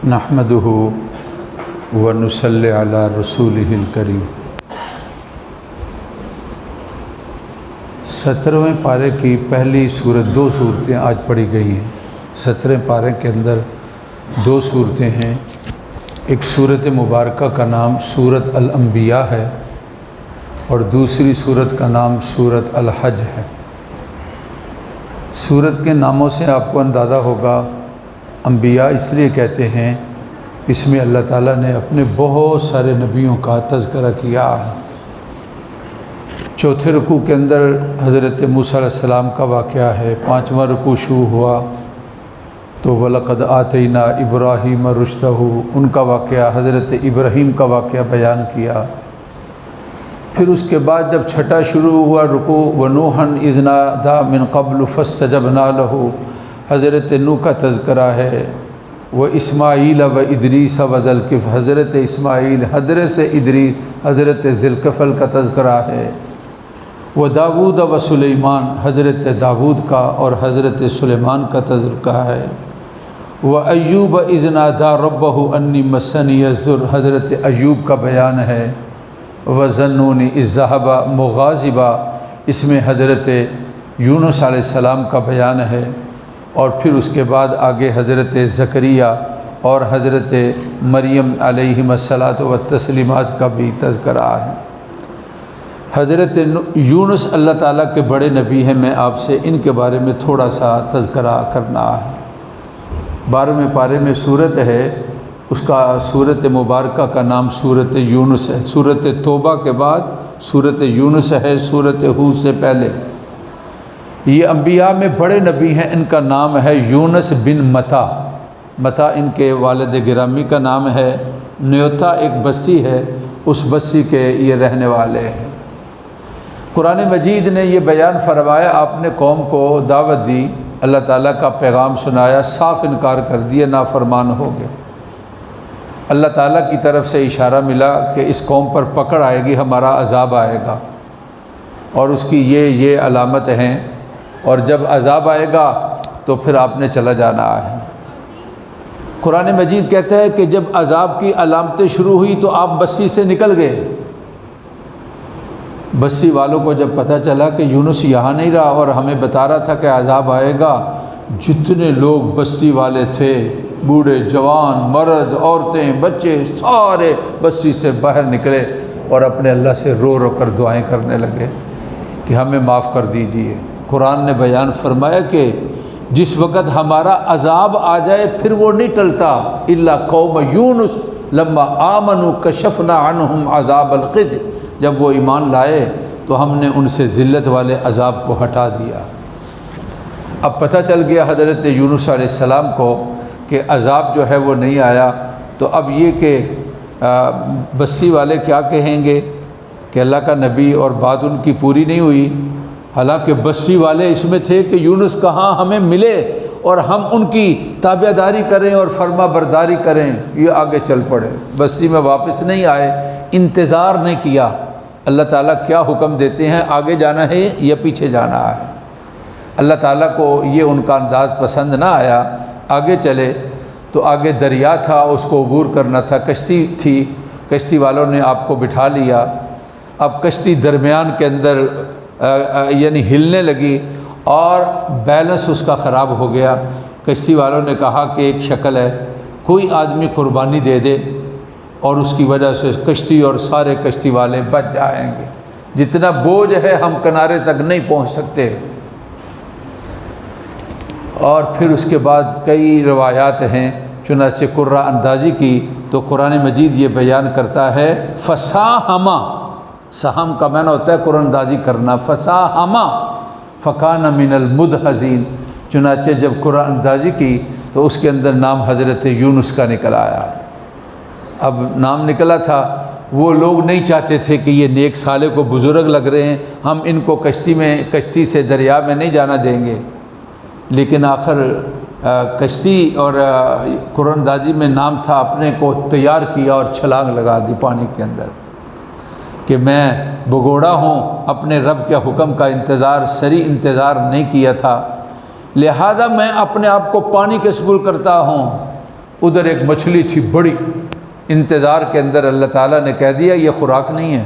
نحمدہ ونصلی علی رسولہ الکریم۔ 17ویں پارے کی پہلی سورت، دو صورتیں آج پڑھی گئی ہیں۔ 17ویں پارے کے اندر دو صورتیں ہیں۔ ایک صورت مبارکہ کا نام سورت الانبیاء ہے اور دوسری صورت کا نام سورت الحج ہے۔ سورت کے ناموں سے آپ کو اندازہ ہوگا، انبیاء اس لیے کہتے ہیں، اس میں اللہ تعالیٰ نے اپنے بہت سارے نبیوں کا تذکرہ کیا ہے۔ چوتھے رکوع کے اندر حضرت موسیٰ علیہ السلام کا واقعہ ہے۔ 5واں رکوع شروع ہوا تو وَلَقَدْ آتَيْنَا إِبْرَاهِيمَ رُشْدَهُ، ان کا واقعہ، حضرت ابراہیم کا واقعہ بیان کیا۔ پھر اس کے بعد جب چھٹا شروع ہوا رکوع، وَنُوحًا إِذْ نَادَىٰ مِن قَبْلُ فَاسْتَجَبْنَا لَهُ، حضرت نوح کا تذکرہ ہے۔ وَإِسْمَاعِيلَ وَإِدْرِيسَ وَذَا، حضرت اسماعیل، حضرت ادریس، حضرت ذوالکفل کا تذکرہ ہے۔ وَدَاوُودَ وَسُلَيْمَانَ، حضرت داود کا اور حضرت سلیمان کا تذکرہ ہے۔ وَأَيُّوبَ إِذْ نَادَىٰ رَبَّهُ أَنِّي مَسَّنِيَ الضُّرُّ، حضرت ایوب کا بیان ہے۔ وَظَنُّونِ إِذْ ذَهَبَ مُغَاضِبًا، اس میں حضرت یونس علیہ السلام کا بیان ہے۔ اور پھر اس کے بعد آگے حضرت زکریا اور حضرت مریم علیہم الصلاۃ والتسلیمات کا بھی تذکرہ ہے۔ حضرت یونس اللہ تعالیٰ کے بڑے نبی ہیں، میں آپ سے ان کے بارے میں تھوڑا سا تذکرہ کرنا ہے۔ 12ویں پارے میں صورت ہے، اس کا صورت مبارکہ کا نام صورت یونس ہے۔ صورت توبہ کے بعد صورت یونس ہے، صورت ہود سے پہلے۔ یہ انبیاء میں بڑے نبی ہیں، ان کا نام ہے یونس بن متا۔ متا ان کے والد گرامی کا نام ہے۔ نیوتا ایک بستی ہے، اس بستی کے یہ رہنے والے ہیں۔ قرآن مجید نے یہ بیان فرمایا، آپ نے قوم کو دعوت دی، اللہ تعالیٰ کا پیغام سنایا، صاف انکار کر دیا، نافرمان ہو گئے۔ اللہ تعالیٰ کی طرف سے اشارہ ملا کہ اس قوم پر پکڑ آئے گی، ہمارا عذاب آئے گا، اور اس کی یہ علامت ہیں، اور جب عذاب آئے گا تو پھر آپ نے چلا جانا ہے۔ قرآن مجید کہتا ہے کہ جب عذاب کی علامتیں شروع ہوئی تو آپ بستی سے نکل گئے۔ بستی والوں کو جب پتہ چلا کہ یونس یہاں نہیں رہا اور ہمیں بتا رہا تھا کہ عذاب آئے گا، جتنے لوگ بستی والے تھے، بوڑھے، جوان، مرد، عورتیں، بچے، سارے بستی سے باہر نکلے اور اپنے اللہ سے رو رو کر دعائیں کرنے لگے کہ ہمیں معاف کر دیجیے۔ قرآن نے بیان فرمایا کہ جس وقت ہمارا عذاب آ جائے پھر وہ نہیں ٹلتا، الا قوم یونس لما آمنوا کشفنا عنہم عذاب الخزي، جب وہ ایمان لائے تو ہم نے ان سے ذلت والے عذاب کو ہٹا دیا۔ اب پتہ چل گیا حضرت یونس علیہ السلام کو کہ عذاب جو ہے وہ نہیں آیا، تو اب یہ کہ بستی والے کیا کہیں گے کہ اللہ کا نبی اور بات ان کی پوری نہیں ہوئی، حالانکہ بستی والے اس میں تھے کہ یونس کہاں ہمیں ملے اور ہم ان کی تابع داری کریں اور فرما برداری کریں۔ یہ آگے چل پڑے، بستی میں واپس نہیں آئے، انتظار نہیں کیا اللہ تعالیٰ کیا حکم دیتے ہیں، آگے جانا ہے یا پیچھے جانا ہے۔ اللہ تعالیٰ کو یہ ان کا انداز پسند نہ آیا، آگے چلے تو آگے دریا تھا، اس کو عبور کرنا تھا، کشتی تھی، کشتی والوں نے آپ کو بٹھا لیا۔ اب کشتی درمیان کے اندر یعنی ہلنے لگی اور بیلنس اس کا خراب ہو گیا۔ کشتی والوں نے کہا کہ ایک شکل ہے، کوئی آدمی قربانی دے دے اور اس کی وجہ سے کشتی اور سارے کشتی والے بچ جائیں گے، جتنا بوجھ ہے ہم کنارے تک نہیں پہنچ سکتے۔ اور پھر اس کے بعد کئی روایات ہیں، چنانچہ قرہ اندازی کی تو قرآن مجید یہ بیان کرتا ہے، فساہما، سہم کا معنی ہوتا ہے قرآن اندازی کرنا، فساہما فکان من المدحضین، چنانچہ جب قرآن اندازی کی تو اس کے اندر نام حضرت یونس کا نکل آیا۔ اب نام نکلا تھا، وہ لوگ نہیں چاہتے تھے کہ یہ نیک صالح کو بزرگ لگ رہے ہیں، ہم ان کو کشتی سے دریا میں نہیں جانا دیں گے، لیکن آخر کشتی اور قرآن اندازی میں نام تھا، اپنے کو تیار کیا اور چھلانگ لگا دی پانی کے اندر کہ میں بگوڑا ہوں، اپنے رب کے حکم کا انتظار، سری انتظار نہیں کیا تھا، لہذا میں اپنے آپ کو پانی کے سپرد کرتا ہوں، ادھر ایک مچھلی تھی بڑی، انتظار کے اندر اللہ تعالیٰ نے کہہ دیا یہ خوراک نہیں ہے،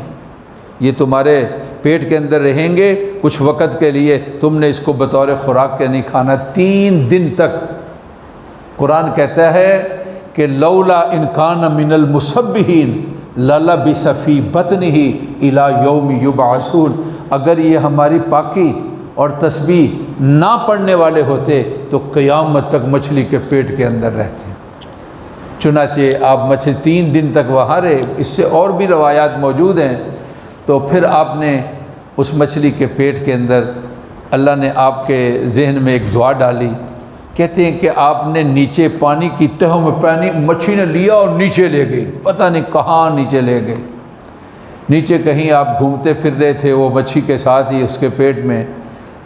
یہ تمہارے پیٹ کے اندر رہیں گے کچھ وقت کے لیے، تم نے اس کو بطور خوراک کے نہیں کھانا 3 دن تک۔ قرآن کہتا ہے کہ لولا ان کان من المسبحین للبث فی بطنہ الی یوم یبعثون، اگر یہ ہماری پاکی اور تسبیح نہ پڑھنے والے ہوتے تو قیامت تک مچھلی کے پیٹ کے اندر رہتے۔ چنانچہ آپ مچھلی 3 دن تک وہاں رہے، اس سے اور بھی روایات موجود ہیں۔ تو پھر آپ نے اس مچھلی کے پیٹ کے اندر اللہ نے آپ کے ذہن میں ایک دعا ڈالی، کہتے ہیں کہ آپ نے نیچے پانی کی تہوں میں پانی مچھلی نے لیا اور نیچے لے گئی، پتہ نہیں کہاں نیچے لے گئی، نیچے کہیں آپ گھومتے پھر رہے تھے وہ مچھلی کے ساتھ ہی اس کے پیٹ میں،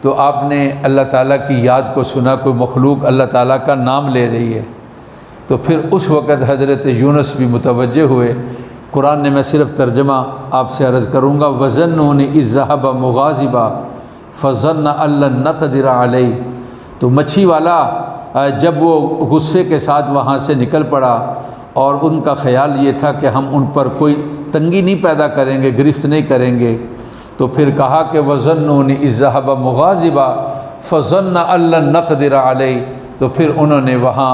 تو آپ نے اللہ تعالیٰ کی یاد کو سنا، کوئی مخلوق اللہ تعالیٰ کا نام لے رہی ہے، تو پھر اس وقت حضرت یونس بھی متوجہ ہوئے۔ قرآن نے، میں صرف ترجمہ آپ سے عرض کروں گا، وَظَنُّونِ إِذْ ذَهَبَ مُغَاضِبًا فَظَنَّ أَن لَّن نَّقْدِرَ عَلَيْهِ، تو مچھی والا جب وہ غصے کے ساتھ وہاں سے نکل پڑا اور ان کا خیال یہ تھا کہ ہم ان پر کوئی تنگی نہیں پیدا کریں گے، گرفت نہیں کریں گے، تو پھر کہا کہ وَظَنُّونِ إِذْ ذَهَبَ مُغَاضِبًا فَظَنَّ أَن لَّن نَّقْدِرَ عَلَيْهِ، تو پھر انہوں نے وہاں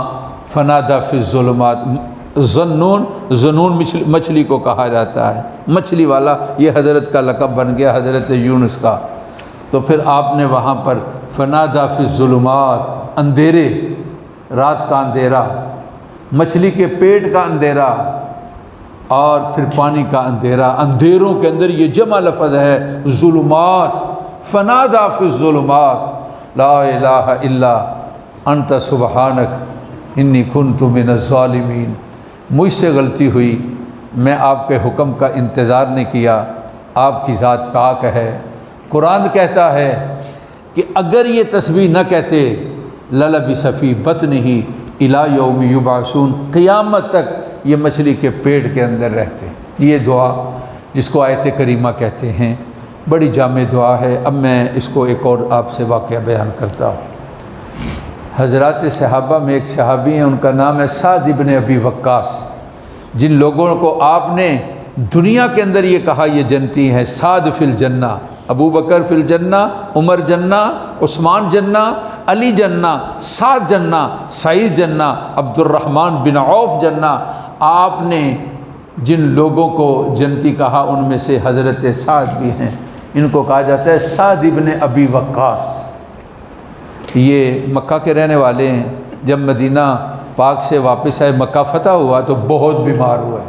فنادى فی الظلمات، ظنون مچھلی کو کہا جاتا ہے، مچھلی والا یہ حضرت کا لقب بن گیا حضرت یونس کا۔ تو پھر آپ نے وہاں پر فنادى فی الظلمات، اندھیرے، رات کا اندھیرا، مچھلی کے پیٹ کا اندھیرا اور پھر پانی کا اندھیرا، اندھیروں کے اندر یہ جمع لفظ ہے ظلمات، فنادى فی الظلمات لا الہ الا انت سبحانک انی کنت من الظالمین، مجھ سے غلطی ہوئی، میں آپ کے حکم کا انتظار نہیں کیا، آپ کی ذات پاک ہے۔ قرآن کہتا ہے کہ اگر یہ تسبیح نہ کہتے للبث فی بطنہ الی یوم یبعثون، قیامت تک یہ مچھلی کے پیٹ کے اندر رہتے۔ یہ دعا جس کو آیت کریمہ کہتے ہیں، بڑی جامع دعا ہے۔ اب میں اس کو ایک اور آپ سے واقعہ بیان کرتا ہوں۔ حضرات صحابہ میں ایک صحابی ہیں، ان کا نام ہے سعد ابن ابی وقاص، جن لوگوں کو آپ نے دنیا کے اندر یہ کہا یہ جنتی ہیں، سعد فی الجنہ، ابو بکر فی الجنہ، عمر جنہ، عثمان جنہ، علی جنہ، سعد جنہ، سعید جنہ، عبد الرحمن بن عوف جنہ۔ آپ نے جن لوگوں کو جنتی کہا ان میں سے حضرت سعد بھی ہیں، ان کو کہا جاتا ہے سعد ابن ابی وقاص۔ یہ مکہ کے رہنے والے ہیں، جب مدینہ پاک سے واپس آئے، مکہ فتح ہوا تو بہت بیمار ہوئے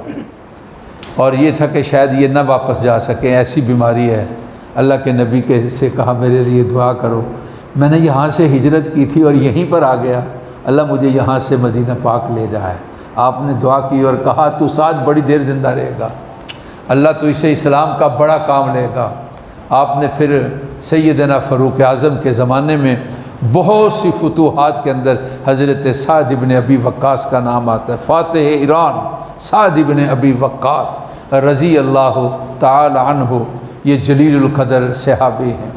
اور یہ تھا کہ شاید یہ نہ واپس جا سکیں، ایسی بیماری ہے۔ اللہ کے نبی کے سے کہا میرے لیے دعا کرو، میں نے یہاں سے ہجرت کی تھی اور یہیں پر آ گیا، اللہ مجھے یہاں سے مدینہ پاک لے جائے۔ آپ نے دعا کی اور کہا تو سعد بڑی دیر زندہ رہے گا، اللہ تو اسے اسلام کا بڑا کام لے گا۔ آپ نے پھر سیدنا فاروق اعظم کے زمانے میں بہت سی فتوحات کے اندر حضرت سعد ابن ابی وقاص کا نام آتا ہے، فاتح ایران سعد ابن ابی وقاص رضی اللہ تعالی عنہ، یہ جلیل القدر صحابی ہیں۔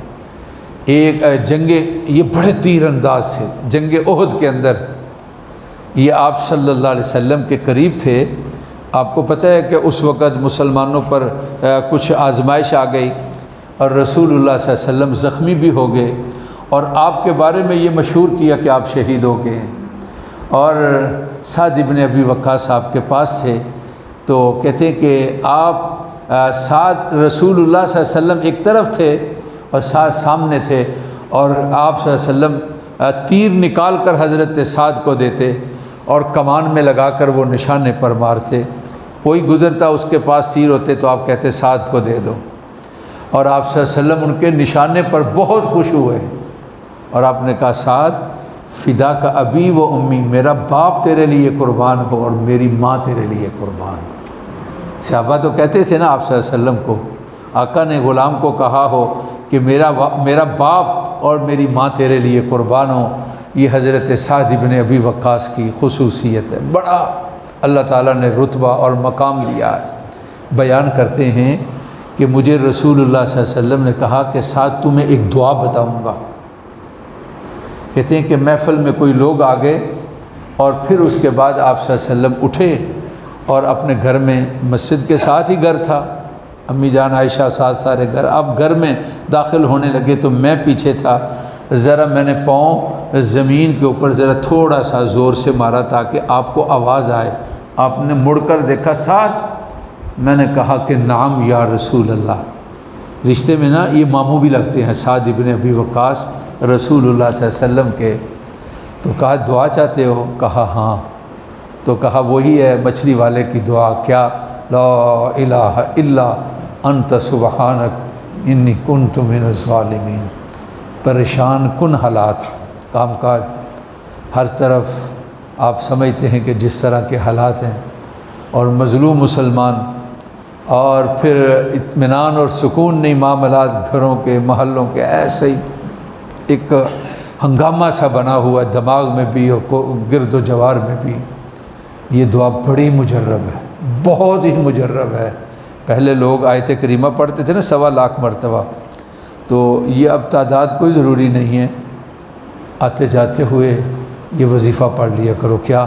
ایک جنگ، یہ بڑے تیر انداز تھے، جنگ احد کے اندر یہ آپ صلی اللہ علیہ وسلم کے قریب تھے۔ آپ کو پتہ ہے کہ اس وقت مسلمانوں پر کچھ آزمائش آ گئی اور رسول اللہ صلی اللہ علیہ وسلم زخمی بھی ہو گئے، اور آپ کے بارے میں یہ مشہور کیا کہ آپ شہید ہو گئے ہیں، اور سعد ابن ابی وقاص آپ کے پاس تھے۔ تو کہتے ہیں کہ آپ سعد رسول اللہ صلی اللہ علیہ وسلم ایک طرف تھے اور سعد سامنے تھے، اور آپ صلی اللہ علیہ وسلم تیر نکال کر حضرت سعد کو دیتے اور کمان میں لگا کر وہ نشانے پر مارتے۔ کوئی گزرتا اس کے پاس تیر ہوتے تو آپ کہتے سعد کو دے دو، اور آپ صلی اللہ علیہ وسلم ان کے نشانے پر بہت خوش ہوئے اور آپ نے کہا سعد فدا کا ابی و امی، میرا باپ تیرے لیے قربان ہو اور میری ماں تیرے لیے قربان ہو۔ صحابہ تو کہتے تھے نا آپ صلی اللہ علیہ وسلم کو، آقا نے غلام کو کہا ہو کہ میرا باپ اور میری ماں تیرے لیے قربان ہو، یہ حضرت سعد ابن ابی وقاص کی خصوصیت ہے، بڑا اللہ تعالیٰ نے رتبہ اور مقام دیا ہے۔ بیان کرتے ہیں کہ مجھے رسول اللہ صلی اللہ علیہ وسلم نے کہا کہ سعد تمہیں ایک دعا بتاؤں گا۔ کہتے ہیں کہ محفل میں کوئی لوگ آ گئے اور پھر اس کے بعد آپ صلی اللہ علیہ وسلم اٹھے اور اپنے گھر میں، مسجد کے ساتھ ہی گھر تھا، امی جان عائشہ ساتھ سارے گھر، اب گھر میں داخل ہونے لگے تو میں پیچھے تھا، ذرا میں نے پاؤں زمین کے اوپر ذرا تھوڑا سا زور سے مارا تاکہ آپ کو آواز آئے، آپ نے مڑ کر دیکھا ساتھ، میں نے کہا کہ نعم یا رسول اللہ، رشتے میں نا یہ ماموں بھی لگتے ہیں، سعد ابن ابی وقاص رسول اللہ صلی اللہ علیہ وسلم کے، تو کہا دعا چاہتے ہو؟ کہا ہاں، تو کہا وہی ہے مچھلی والے کی دعا، کیا؟ لا الہ الا انت سبحانک انی کنت من الظالمین۔ پریشان کن حالات، کام کاج ہر طرف آپ سمجھتے ہیں کہ جس طرح کے حالات ہیں، اور مظلوم مسلمان، اور پھر اطمینان اور سکون نہیں، معاملات گھروں کے محلوں کے ایسے ہی ایک ہنگامہ سا بنا ہوا ہے، دماغ میں بھی اور گرد و جوار میں بھی۔ یہ دعا بڑی مجرب ہے، بہت ہی مجرب ہے۔ پہلے لوگ آیت کریمہ پڑھتے تھے نا 1.25 لاکھ مرتبہ، تو یہ اب تعداد کوئی ضروری نہیں ہے، آتے جاتے ہوئے یہ وظیفہ پڑھ لیا کرو، کیا؟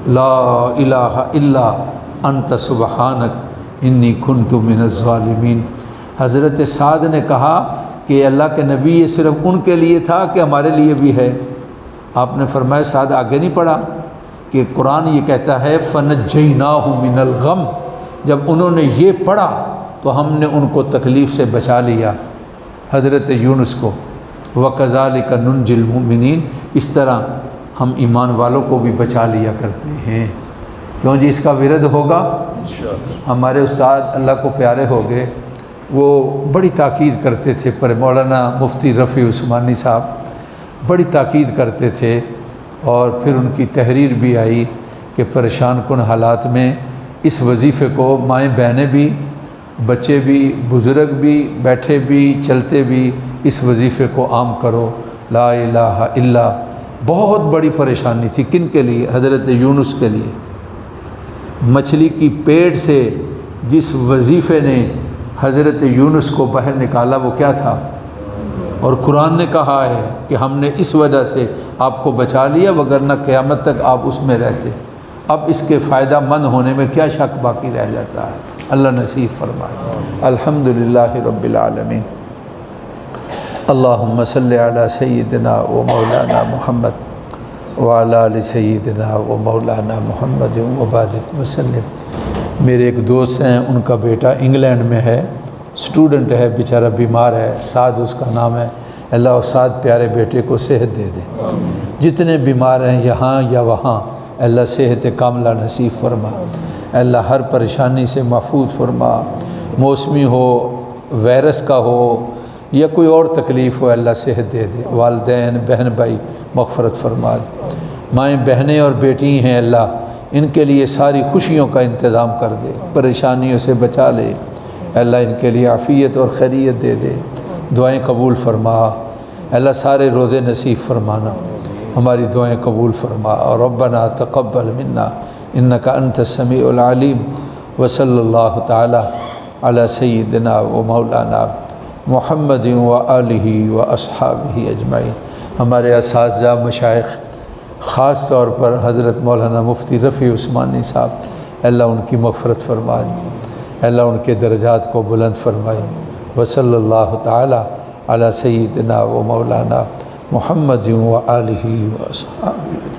لا الہ الا انت سبحانک انی کنت من الظالمین۔ حضرت سعد نے کہا کہ اللہ کے نبی یہ صرف ان کے لیے تھا کہ ہمارے لیے بھی ہے؟ آپ نے فرمایا سعد آگے نہیں پڑھا کہ قرآن یہ کہتا ہے فنجیناہ من الغم، جب انہوں نے یہ پڑھا تو ہم نے ان کو تکلیف سے بچا لیا، حضرت یونس کو، وَكَذَلِكَ نُنْجِي الْمُؤْمِنِينَ، اس طرح ہم ایمان والوں کو بھی بچا لیا کرتے ہیں۔ کیوں جی؟ اس کا ورد ہوگا۔ ہمارے استاد اللہ کو پیارے ہو گئے، وہ بڑی تاکید کرتے تھے، پر مولانا مفتی رفیع عثمانی صاحب بڑی تاکید کرتے تھے، اور پھر ان کی تحریر بھی آئی کہ پریشان کن حالات میں اس وظیفے کو مائیں بہنیں بھی، بچے بھی، بزرگ بھی، بیٹھے بھی، چلتے بھی اس وظیفے کو عام کرو، لا الہ الا۔ بہت بڑی پریشانی تھی، کن کے لیے؟ حضرت یونس کے لیے۔ مچھلی کی پیٹ سے جس وظیفے نے حضرت یونس کو باہر نکالا وہ کیا تھا؟ اور قرآن نے کہا ہے کہ ہم نے اس وجہ سے آپ کو بچا لیا، وگرنہ قیامت تک آپ اس میں رہتے۔ اب اس کے فائدہ مند ہونے میں کیا شک باقی رہ جاتا ہے؟ اللہ نصیب فرمائے۔ الحمدللہ رب العالمین۔ اللہم صلی علی سیدنا و مولانا محمد وعلی آل سیدنا و مولانا محمد وبارک وسلم۔ میرے ایک دوست ہیں، ان کا بیٹا انگلینڈ میں ہے، اسٹوڈنٹ ہے، بیچارہ بیمار ہے، سعد اس کا نام ہے۔ اللہ و سعد پیارے بیٹے کو صحت دے دے، جتنے بیمار ہیں یہاں یا وہاں اللہ صحت کاملہ نصیب فرما، اللہ ہر پریشانی سے محفوظ فرما، موسمی ہو، وائرس کا ہو یا کوئی اور تکلیف ہو، اللہ صحت دے دے، والدین بہن بھائی مغفرت فرما دے، مائیں بہنیں اور بیٹی ہیں اللہ ان کے لیے ساری خوشیوں کا انتظام کر دے، پریشانیوں سے بچا لے، اللہ ان کے لیے عافیت اور خیریت دے دے، دعائیں قبول فرما، اللہ سارے روزے نصیب فرمانا، ہماری دعائیں قبول فرما، اور ربنا تقبل منا انک انت السمیع العلیم، وصلی اللہ تعالی علی سیدنا و مولانا محمد و آلہ و اصحابہ اجمعین۔ ہمارے اساتذہ مشائخ، خاص طور پر حضرت مولانا مفتی رفیع عثمانی صاحب، اللہ ان کی مغفرت فرما دے، اللہ ان کے درجات کو بلند فرمائے، وصلی اللہ تعالی علی سیدنا و مولانا محمد و آلہ و اصحابہ۔